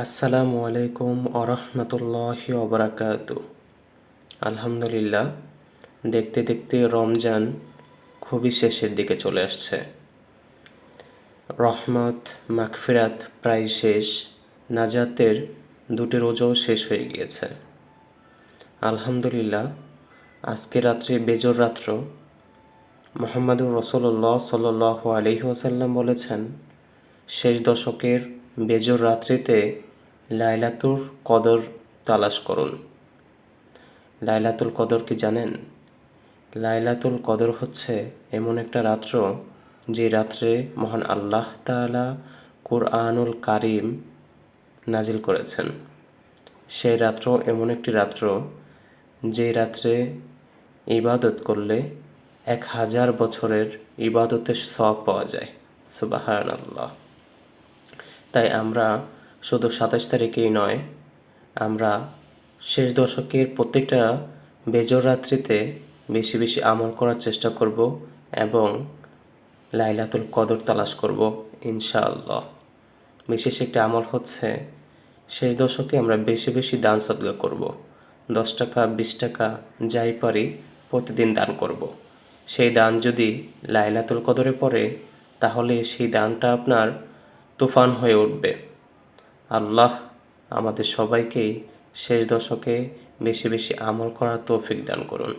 আসসালামু আলাইকুম আরহামতুল্লাহি ওবরাকাতু। আলহামদুলিল্লাহ, দেখতে দেখতে রমজান খুবই শেষের দিকে চলে আসছে। রহমত মাগফিরাত প্রায় শেষ, নাজাতের দুটি রোজাও শেষ হয়ে গিয়েছে। আলহামদুলিল্লাহ, আজকে রাত্রে বেজর রাত্র মুহাম্মাদুর রাসূলুল্লাহ সাল্লাল্লাহু আলাইহি ওয়াসাল্লাম বলেছেন, শেষ দশকের বেজর রাত্রিতে লাইলাতুল কদর তালাশ করুন। লাইলাতুল কদর কি জানেন? লাইলাতুল কদর হচ্ছে এমন একটা রাত্র যে রাত্রে মহান আল্লাহ তাআলা কুরআনুল কারীম নাজিল করেছেন। সেই রাত্র এমন একটি রাত্র যে রাত্রে ইবাদত করলে 1000 বছরের ইবাদতের সওয়াব পাওয়া যায়। সুবহানাল্লাহ। তাই আমরা শুধু 27 তারিখেই নয়, আমরা শেষ দশকের প্রত্যেকটা বেজর রাত্রিতে বেশি বেশি আমল করার চেষ্টা করব এবং লাইলাতুল কদর তালাশ করব ইনশাআল্লাহ। বিশেষ একটি আমল হচ্ছে, শেষ দশকে আমরা বেশি বেশি দান সদকা করব। 10 টাকা 20 টাকা যাই পারি প্রতিদিন দান করব। সেই দান যদি লাইলাতুল কদরে পড়ে, তাহলে সেই দানটা আপনার তুফান হয়ে উঠবে। আল্লাহ আমাদের সবাইকেই শেষ দশকে বেশি বেশি আমল করার তৌফিক দান করুন।